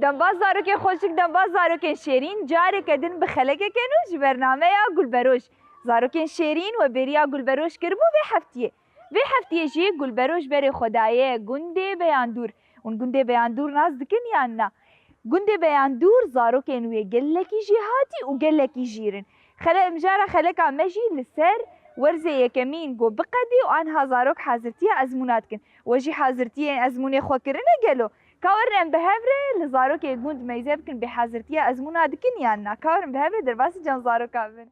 دنباز زاروکین خوشک دنباز زاروکین شیرین جاره کدن بخلقه کنوش برنامه یا گلبروش زاروکین شیرین و بریا گلبروش کربو و هفتیه جی گلبروش بری خدایه گنده بیاندور اون گنده بیاندور ناز دکن یا نه گنده بیاندور زاروکین و گلکی جهاتی و گلکی جیرن مجاره خلق مجی لسر ورزه یکمین گو بقدی و آنها زاروک حاضرتیه ازمونات کن وجی حاضرتیه ازمونه خو کرنه گلو كاورن بهفره لزاروك يقول ما يزبكن بحاضرتيا أزمونا دكن يانا كاورن بهفره درباس جان زارو كابن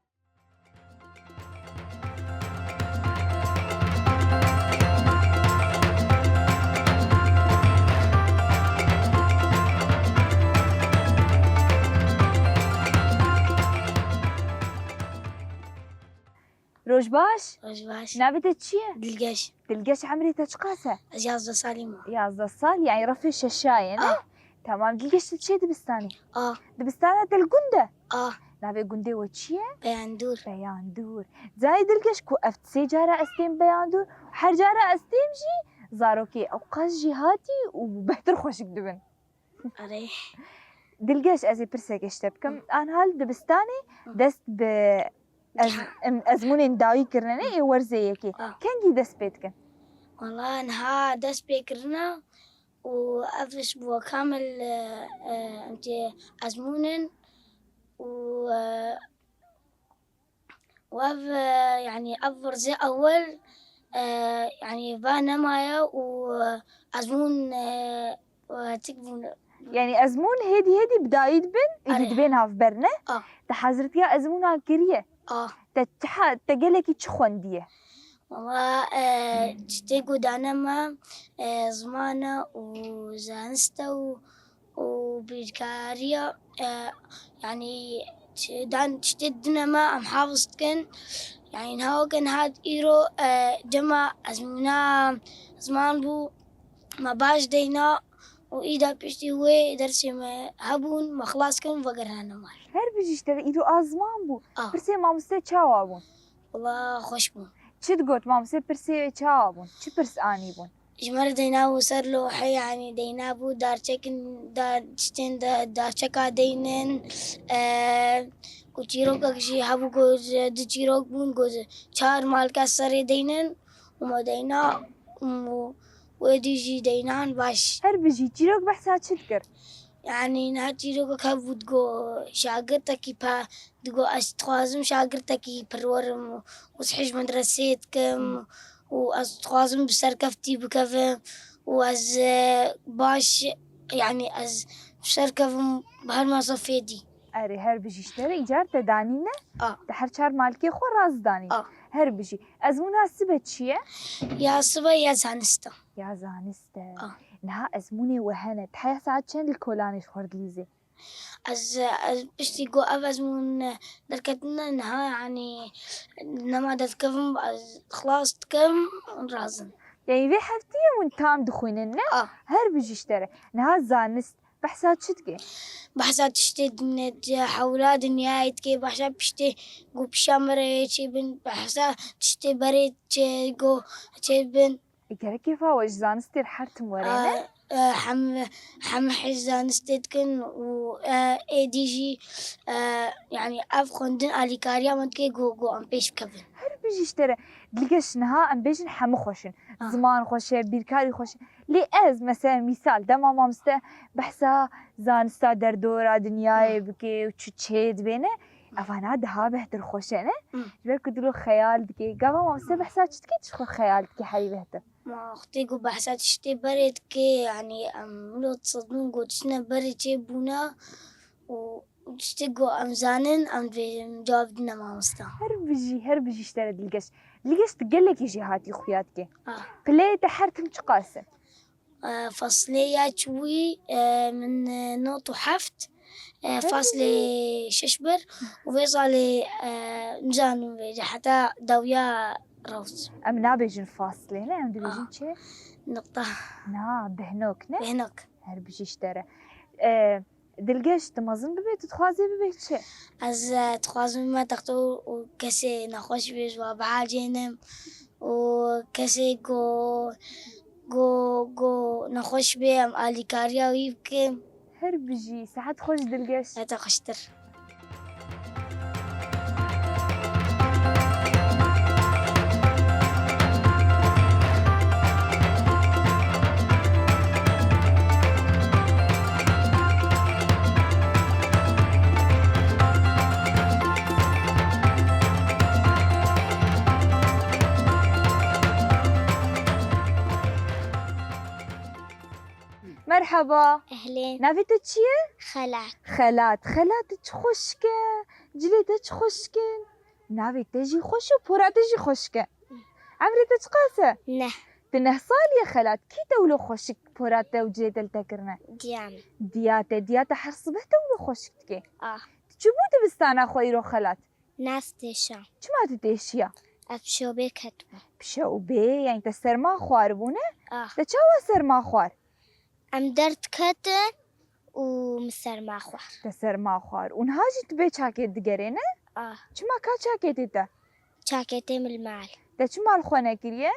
روش باش نابته چیه؟ دلقاش عمري تشقاسه 11 سالي ما 11 سال يعني رفي الشاي نه؟ تمام دلقاش تشي دبستاني دبستانه دلقنده نابي قنده وچیه؟ بیاندور زای دلقاش كو افت سيجارة استيم بیاندور وحر جارة استيم جي زاروكي اوقاش جهاتي وبهتر خوشك دبن أري دلقاش ازي برسك اشتبكم انا هال دبستاني دست ب ازمونين داوي كرناني ورزيكي كان جي دست بيتكن والله انها دست بيكرنا وأفش بو كامل انت ازمونن وأف يعني أفر زي أول يعني بانا مايا وأزمون وتكبون يعني أزمون هيدي بدايد بن يجي بينها في برنة تحازرت يا أزمونها كريه تجلكي تشخونديه والله تشتيقو دانما زمانة وزانستا وبيكاريا يعني دان تشتدنا ما أم حافظتكن يعني نهاوكن هاد إيرو جمع أزمنا زمان بو ما باش دينا وإيدا بيشتي هوي درسي ما هبون ما خلاص كن وقرها نمال هر بيجيش ترى إيرو أزمان بو برسي ما مستي تشاوا بون والله خوش بون شد قلت ما مستي برسي تشاوا بون شو برس آني بون جمر دينا وصار له حي يعني دينا بو دار تشكن دار تشتين دار تشكا دينن كتيروك أكشي هبو جوز دتيروك بون جوز شهر مال كسر دينن وما دينا وديجي دينان باش هر بيجي تيروك بحسات شتكر يعني نهاتيروك كابو تقو شاقرتكي با تقو أستخوازم شاقرتكي برورم وصحيش مدرسيتكم وأستخوازم بسركفتي بكفم وأز باش يعني أز بسركفم بهالمصفيدي أري هر بيجي اشتري إيجار تدانينه تحر شهر مالكي خو راز داني هر بيجي أزمونها سبت شيء يا صبا يا زانستا نها أزموني وهنا تحيا ساعات شن الكولاني خورد ليزي از بشتي جو أزمون دركتنا نها يعني نما دتكفم خلاص تكم رازن يعني في حفتي وانتام دخويننا هر بيجي اشتري نها زانست بحسات شتكي بحسات شتي دنيت حولا دنيايت كي بحسات بشتي جو بشامرة شي بن بحسات شتي بريت جو شي بن إيجار كيف هو زانستي الحرت مورينا حم حزان استدكن و اي دي جي يعني افخندن اليكاريا منكي جو ام بيش كفن هر بيجي اشتري دلقاش نها ام بيجن حم خوشن زمان خوشه بيركاري خوشه لي از مثلا مثال دما ما مسته بحسا زانستا در دورا دنياي بكي وتشيد بينه افانا دها بهتر خوشنه جبر كدلو خيال دكي قبل ما مسته بحسا تشتكي تشخو خيال دكي حي بهتر ما أختي جو بحسات شتي بريد كي يعني لو تصدمون جو تشنا بريد شي بونا وشتي جو زانن جواب دنا ما مستا هر بيجي اشتري دلقاش تقلك يجي هاتي خوياتك بلاي تحرتم تقاسه فصلية شوي من نوط وحفت فاصلة ششبر وفيصلي مزانو حتى دويا روز أم نابيجن فاصلة لا أم دبيجن شيء نقطة بهنوك هر بيجي اشترى دلقاش تمازن ببيت تخوازي ببيت شيء از تخوازم ما تختو وكسي نخوش بيش وبعاجينم وكسي جو نخوش بيم اليكاريا ويبكي هر بجي ساعات خوش دلقش. هذا خشتر. مرحبا. أهلين. نافيتك چیه؟ خلات. خلاتك خوشکه. جلیتك خوشکه. نافیت جی خوش و پورات جی خوشکه. عمرتك قاسه؟ نه. تنه سالية خلات كي تولو خوشك بورات وجليت التكرنا. دياتا حرصبته ولو خوشكتكي. تجيبو دبستانا خويرو خلات. ناس تيشا. چما تتيشيا؟ أبشو بي كتبو. بشو بي يعني تسرما خوار بونه؟ تچاوا سرما خوار؟ أم درت كتن ومسرما خوار. تسرما خوار. ونهاجي تبي چاكيت دقرينه؟ چما كا چاكيتيتا؟ چاكيتي من المال. تچما الخونه كريه؟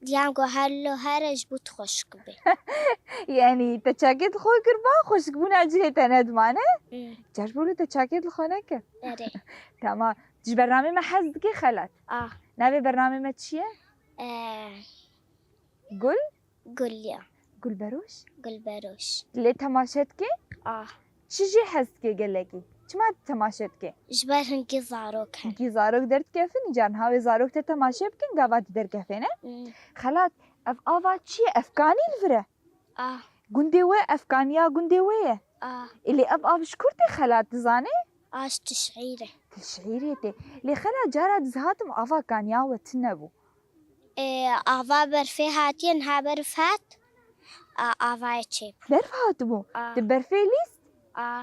ديانكو هلو هرج بوت خوشك بي. يعني تشاكيت خوي كربا خوشك بونا عجليتا ندمانه؟ جاش بولو تشاكيت الخونه كر؟ أري. تمام. تش برنامج ما حزدكي خلات؟ نبي برنامج ما تشيه؟ قل يا. قل بروش؟ قل بروش. اللي تماشتكي؟ شجي حزدكي قلقي؟ چما تماشتكي؟ جبر هنكي زاروك هن. هنكي زاروك درت كيفن جان هاوي زاروك تتماشي بكن قابات در كيفينه؟ خلات اف آوا چيه افكاني الفره؟ قندي وي افكانيا قندي وي؟ اللي اف شكرتي خلات تزاني؟ تشعيرتي اللي خلات جارات زهاتم افا كانيا وتنبو. آوا برفي هاتين ها برفات آوا يتشيب. برف هاتمو؟ تبرفي ليست؟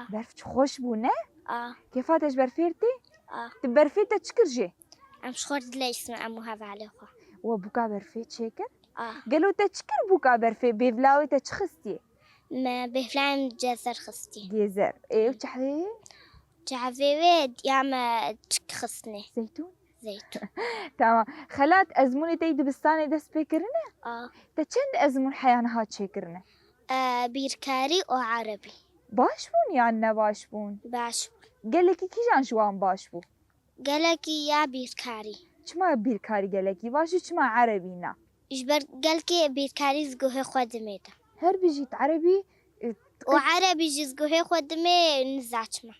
برف خوش بو نه؟ كيفاتش برفيرتي؟ تبرفي تشكرجي؟ أم شخورد ليس ما أمو هذا على خوا. وبوكا برفي تشيكر؟ قالوا تشكر بوكا برفي بيفلاوي تشخستي؟ ما بيفلاوي جزر خستي. جزر. ايه وتحذيه؟ تحذيه ياما تخصني. زيتون. تمام. خلات أزموني تيد بستاني دس بيكرنا؟ تشند أزمون حيانها تشيكرنا؟ بيركاري وعربي. باشبون يعني باشبون؟ قالكي كي جان شوان باشبو؟ قالكي يا بيركاري. چما بيركاري قالكي باشو چما عربينا؟ إجبر قالكي بيركاري زقوه خدميته. هر بيجيت عربي؟ وعربي جزقوه خدمي نزاچما.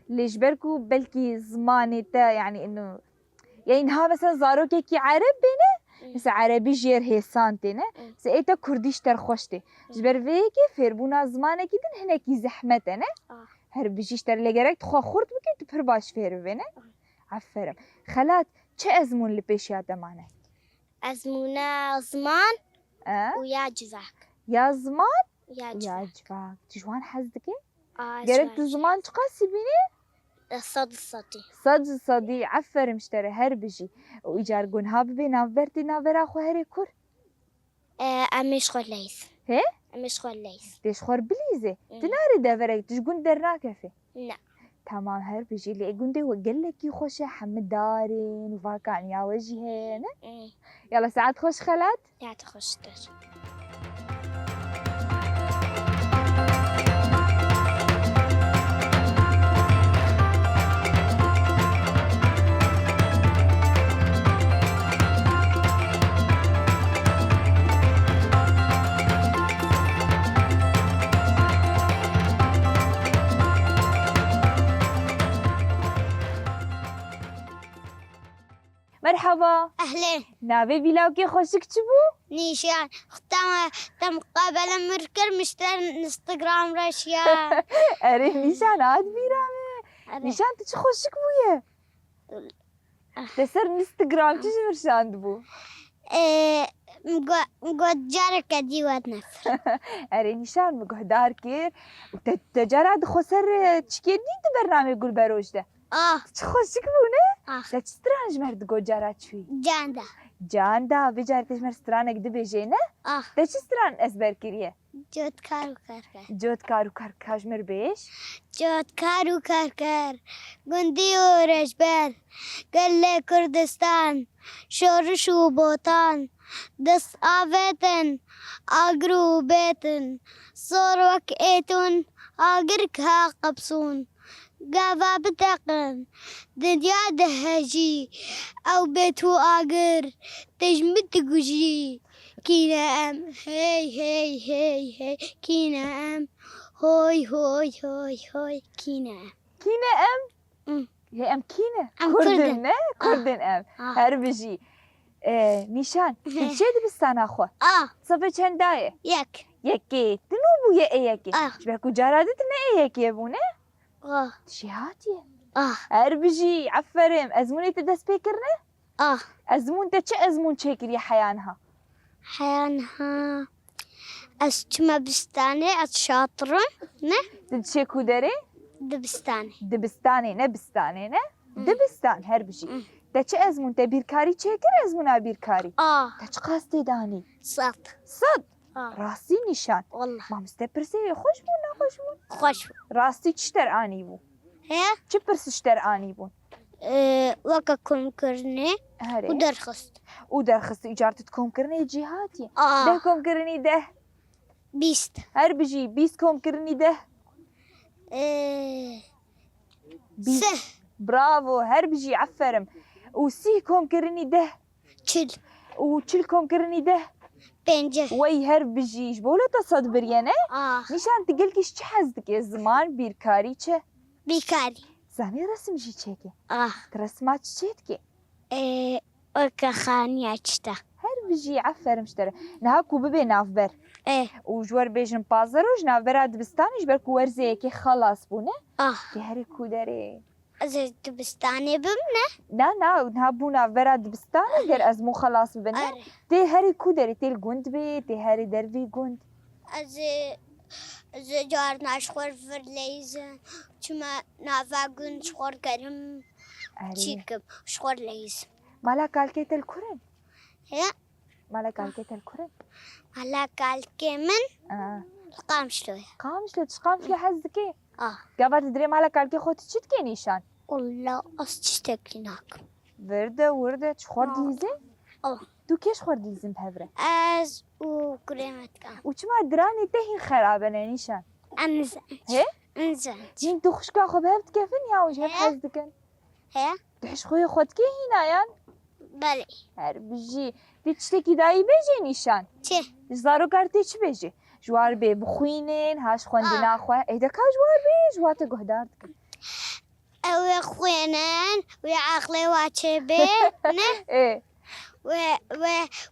ليش بركو بلكي زماني تا يعني إنه يعني إنها مثلا زاروكي كي عرب بينه؟ مثلا عربي جير هيسانتينه؟ مثلا إيتا كرديش ترخوشتي. جبر فيكي فيربونا زمانه كيدن هناكي زحمتنه؟ هر بيجيش تر لقرأت خو خورد بكي تبهر باش فير بينه؟ عفرم. خلات چه أزمون لبيشيات معنا؟ أزمونا زمان ويا جواك. يا زمان؟ يا جواك. تجوان حزدكي؟ قرأت زمان تقاسي بيني؟ صدي عفر مشتري هر بيجي وإيجار قون هاب بينا برتي نابرا خو هري كور؟ أميش خور ليس. هي؟ أميش خور ليس. تيش خور بليزة؟ تناري دافرك تشقون درنا كفي؟ لا. تمام هر بيجي اللي قندي وقلك يخوش حمد دارين وفاكان يا وجهين. يلا ساعات خوش خلات؟ ساعات خوش در. مرحبا. أهلين. نابي بلاوكي خوشك تبو؟ نيشان تم قابل مركر مشتر انستغرام راشيا. أري نيشان عاد بيرامي. نيشان تش خوشك بويا؟ تسر انستغرام تش مرشان دبو؟ مقود جارك ديوات نفر. أري نيشان مقهدار كير وتجارد خسر تشكير دي برنامج قول بروش ده. تخوشك بونه؟ لا تسترانج مرد قو جارات شوي. جاندا بجارتش مر سترانك دبي جينا؟ دا چه ستران اسبر كريه؟ جود كارو كاركاش مر بيش؟ جود كارو كاركار قندي ورجبر قل كردستان شورش وبوطان دس آفتن آقرو بيتن صور وكئتن آقركها قبصون قافا بتقن دنيا دهجي أو بيتو آقر تجمد تقجي كينا أم هي هي هي هي كينا أم هوي هوي هوي هوي كينا أم كينا ام هي ام كينا أم كردن كردن. نه كردن ام هر بجي نيشان تشي دبستان اخو صفي چندايه يك يكي تنو بو يكي آه. شبكو جارادت نه يكي بونه آه شهاتيه آه هر بجي عفرم ازموني تدس بكرنه آه ازمون تچ ازمون شكل يا حيانها حيانها أسجمة بستاني أتشاطرة نه تدشي كودري دبستاني دبستاني نبستاني نه دبستان هر بجي تچ ازمون تبيركاري شكر ازمون بيركاري تچ قاستي داني صوت صد آه راسي نشان والله ما مستبرسي خوش بون خوش بون خوش راستي چتر اني بو هي چه پرسشتر اني بون وكا كونكرني هري ودرخست ودرخست اجارتكم كرني جهاتي ده كوم كرني ده بيست هر بجي بيسكم كرني ده بيس سه برافو هر بجي عفرم وسيكم كرني ده تشل وچلكم كرني ده بنجه وي هر بجي جبوله تصد بريانه نشان تقلكش چه حزدك زمان بيركاري چه بيكاري زاني رسم جي چيكي آه ترسمات چيتكي وكا خاني أجتا هر بجي عفر مشتري نهاكو ببي نافبر وجوار بيجن بازروج نافبر دبستانيش بركو ورزيكي خلاص بونه دي هري كودري أزي دبستاني بمنا نا نهابو نافبر دبستاني غير ازمو خلاص ببنه دي هري كودري تي الجند بي تي هري دربي جند أزي جار ناشخور فرليزن چما نافا جن شخور كرم تشيكب شخور ليز مالا كالكيت الكورن هي مالا كالكيت الكورن على كالكي من قامش له قامش لو حزكي قبل تدري مالا كالكي خوت تشتكي نيشان والله أستشتكي هناك ورده تشخور ديزين تو كيش خور ديزين بهبره از وكريمة كام وچما دراني تهي خرابه نيشان انزل هي انزل جين تو خشكا خو بهبت كيفن يا وجه حزدكن هي تحش خويا خودكي هنا يان بلي هر بجي تشتكي داي بيجي نيشان چه زارو كارتيش بيجي جوار بي بخوينين هاش خوندنا خو ايدا كا جوار بي جواته قهدارتك او خوينان وعقلي واتشبه نه ايه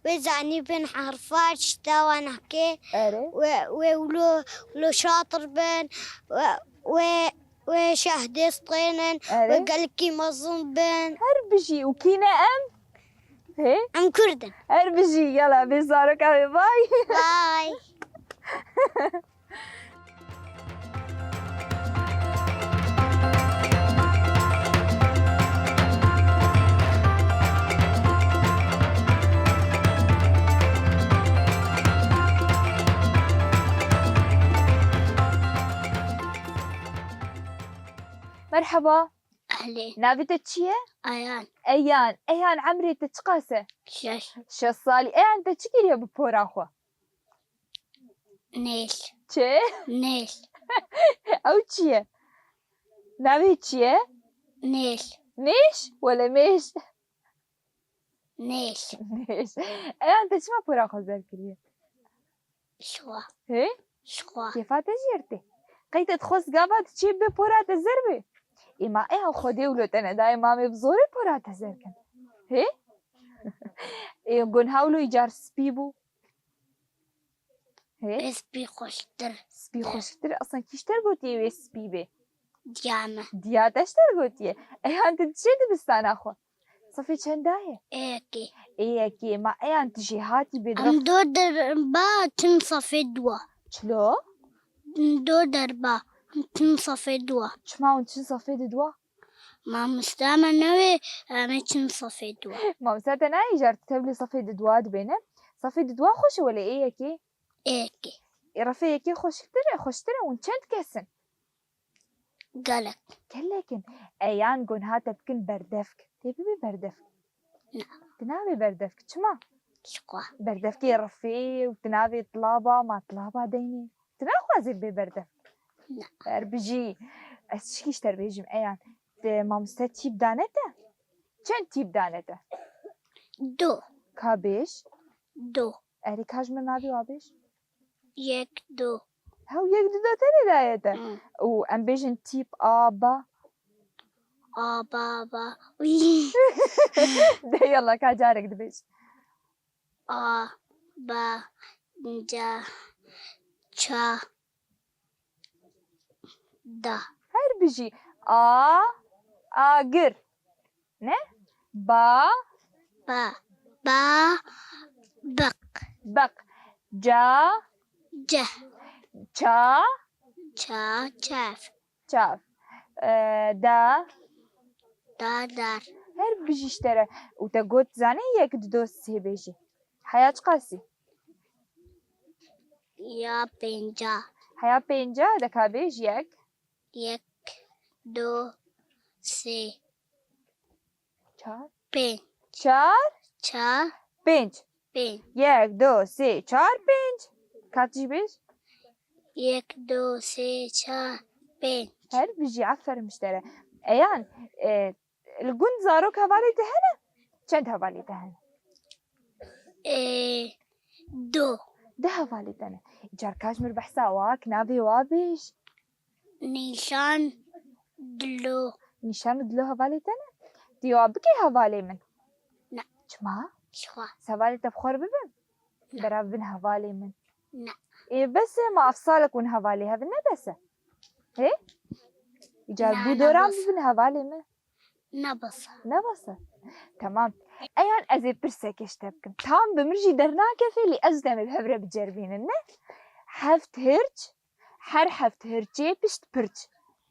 وزعني بن حرفات شتا ونحكي اري ولو شاطر بن وشهد سطينن وقالكي مظلوم بن هر بجي وكينا ام هي ام كردن هر بجي يلا بزارو كافي باي باي مرحبا أهلين نافي تشيه أيان ايان عمري تتقاسه شش صالي ايان تشكي يا ببورا خو نيل تشي نيل او تشيه نافي تشيه نيل نيش ولا ميش نيل نيش ايان تشما بورا خو زركريه شوا هي شوا كيف تجيرتي قيت تخص قابات تشيب بورا تزربي إما إيه خدي ولتنا دايما مبزوري برا تزركن هي إيه قن هاولو يجار سبيبو هي سبي خوشتر سبي خوشتر أصلا كيشتر قوتي وي سبيبي ديامة ديات أشتر قوتي إيه أنت تشيد بستان أخو صفي چندايه ايكي إيه ما إيه أنت جهاتي بدرف ام دو دربا تنصفي دوا شلو دو دربا تنصفي دوا شما ونتشن صفي دوا ما مستعمل نوي ما تنصفي دوا ما مساتنا يجار تتبلي صفي دواد بينه صفي دوا خوش ولا إيه ايكي رفيقي خوشتري ونشنت كسن قالك كلكن ايان قن هاتا بكن بردفك تبي بردفك نعم تنامي بردفك شما شقوا بردفكي رفي وتنافي طلابة ما طلابة ديني تناخوازي ببردف لا. بجي اشكيش تربيجم ايان مامستا تيب دانته چند تیب دانته دو كابيش دو اري كاج من نابي وابيش یک دو هاو يك دو تاني دايته و ام بيجن تيب آبا بابا وی ده يلا كاجارك دبيش با جا چا دا هر بيجي آگر نه با بق بق جا جه چا چا چف چاف دا دار هر بيجيش ترى وتقول زاني يك دو سي بيجي حياة قاسي یا پنجا حياة بينجا دكا بيج يك یک دو سه چار پنج چار چا پنج پنج يك دو سي چار پنج كاتجي بيج یک دو سه چهار پنج هر بيجي عفر مشترى ايان الجند زاروك هفالي تهنا چند هفالي تهنا دو ده هفالي تهنا جار كاجمر بحسا واك نابي وابيش نیشان دلو نشان دلو هفالي تهنا ديو بكي هفالي من لا. چما شوا سوالي تبخور ببن لا. برا بن هفالي من لا. إيه بس ما أفصالك ون هفالي هذا بس إيه يجار لا، بودورام نبص. بن هفالي من نبص نبص تمام أيان أزي برسك اشتبكم تام بمرجي درناك في اللي أزدم بهبرة بتجربين إنه حفت هرج حر حفت هرجي بشت برج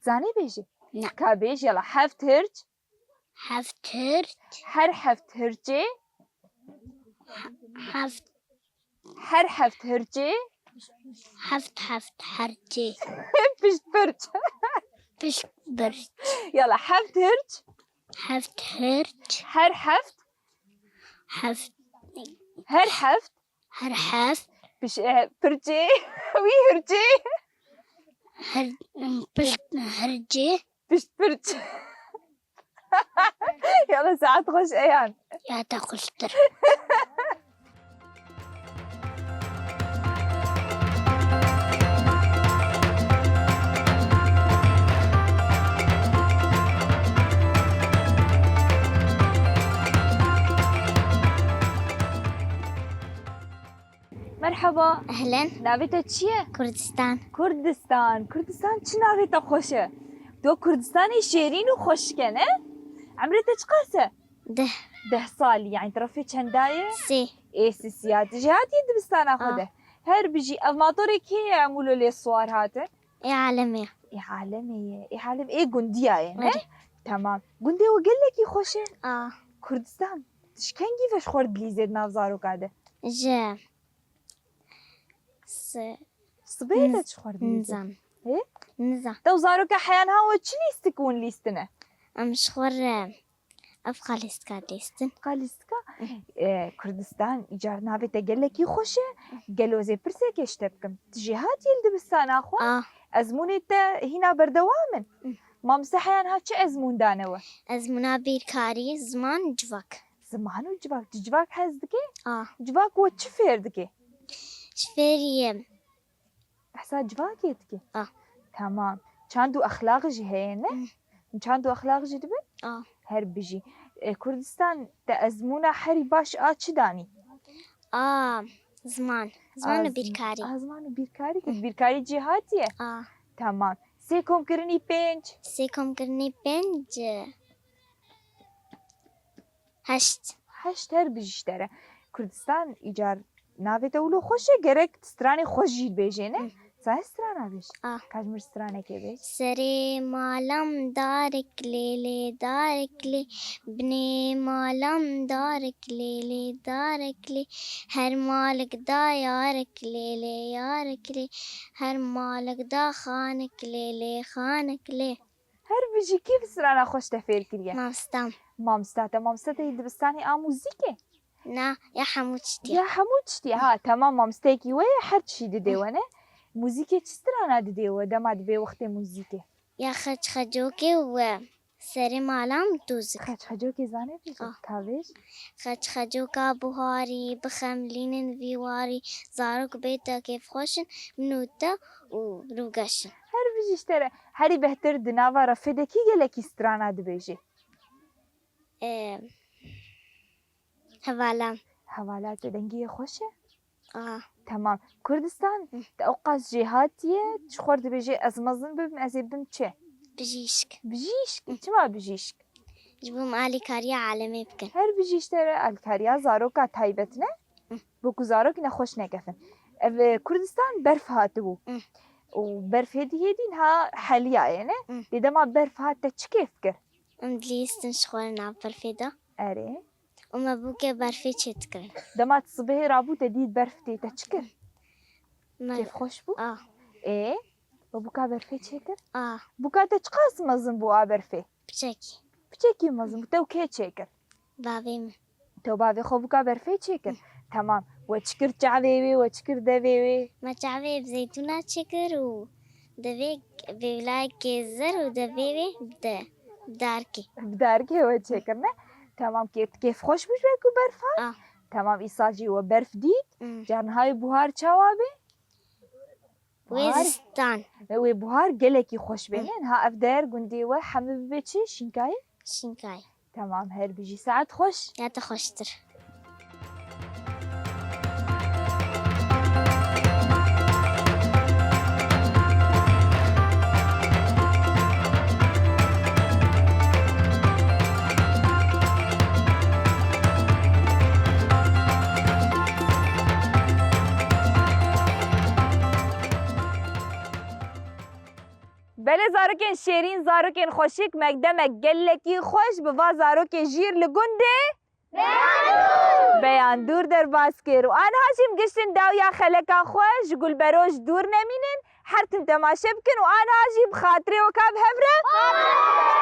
زاني بيجي لا. كابيج يلا حفت هرج هفتر حر حفت هرجي هفت حر حفت هرجي هفت حرجي بشت برج بش برج يلا حفت هرج هفت هرج حر حفت هفت هر حفت هرحف بش برجي وي هرجي هر بش هرجي بشت برج يلا ساعات خش ايان يا تقشتر مرحبا أهلا ناويتا چیه؟ كردستان كردستان چی ناويتا خوشه؟ تو كردستاني شيرين وخوشكه نه؟ عمرك چه قاسه؟ 10 سال يعني ترفي چندايه؟ سي ايه سيسيات جهاتي دبستان اخده هر بيجي الماطوري كي يعملوا لي الصور هاته؟ يا عالمي ايه عالمية ايه عالم ايه جندية يعني أري. تمام جندي وقال لك يخوشه كردستان شكان كيفاش خورد لي زيد نافزارو قاعدة جا صبيتة خورد لي زيد نظام ايه؟ نظام تو زارو كحيان هاو تشلي استكون ليستنا أمشخور أفغانيست كاديستن قالستكا كردستان إيجار نابي تقال لك يخوشه قالوا زي برسك يشتبكم تجيهات يلد بستان أخوة أزموني تا هنا بردوامن ما مسحيان هاتش أزمون دانوا أزمنا بيركاري زمان جواك زمان وجواك جواك حزدكي جواك وتشفير دكي شفيري بحسا جواك يدكي تمام كاندو أخلاق جهينه كاندو أخلاق جدبن هر بيجي كردستان تأزمونا حري باش چداني زمان بيركاري زمان بيركاري بيركاري جهاتيه تمام سيكم كرني بنج هشت هر بيجي ترى كردستان إيجار ناوي تولو خوشه گرك ستراني خوش جيد بيجينه صحيح سترانا بيش كاجمر سترانه كي بيش سري مالم دارك ليلي دارك لي بني مالم دارك ليلي دارك لي هر مالك دا يارك ليلي يارك لي هر مالك دا خانك ليلي خانك لي هر بيجي كيف سترانا خوش تفير كريا مامستان مامستاتا يدبستاني موزيكي نا يا حمود شتي يا حمود شتي ها تمام مامستيكي ويا حد شي دديوانه موزيكي تشترانا دديو دما دبي وقت موزيكي يا خجوكي و سري مالام دوزك خجوكي زاني كافيش خجوكا بوهاري بخملين فيواري زاروك بيتا كيف خوشن منوتا وروغاشن هر بيجي اشترى هري بهتر دناوا رفدكي جلكي سترانا دبيجي هوالام حوالات دنگی خوشه تمام كردستان اوقاس جهاتيه تشخور دبيجي از مزن ببم از بم چه بجيشك چما بجيشك جبو مالي كاريا عالمي بكن هر بجيش ترى الكاريا زاروكا تايبتنا بوكو زاروك نخوش نقفن كردستان برف هاتبو وبرف هدي نها حاليا يعني إذا ما برف هات تشكيف كر مدليستن شخورنا برفيدا أري وما بوكي برفي تشتكر دما تصبحي رابو تديد برف تي تشكر كيف خوش بو؟ إيه وبوكا برفي تشكر؟ بوكا تشقاس مزن بو برفي بچكي مزن تو كي تشكر؟ بابي تو بابي خو بوكا برفي تشكر تمام وتشكر تعبيوي وتشكر دبيوي ما تعبي بزيتونة تشكر و دبيك بولاي كيزر ودبيوي بداركي وتشكرنا تمام كيف خوش بش بكو برفا تمام إيساجي وبرف ديد جان هاي بوهار چوابي ويزستان بوهار گلكي خوش بينين ها افدار گندي و حمل بيچي شينكاي تمام هر بيجي ساعت خوش يا تخوشتر بله زاروکن شیرین زاروکن خوشیک مقدمه گلکی خوش بوا زاروکن جیر لگنده بیاندور در باز کرو آن هاشیم گشتن داویا خلکا خوش گل بروش دور نمینن هر تم تماشه بکن و آن هاشیم خاطره و کاب هفره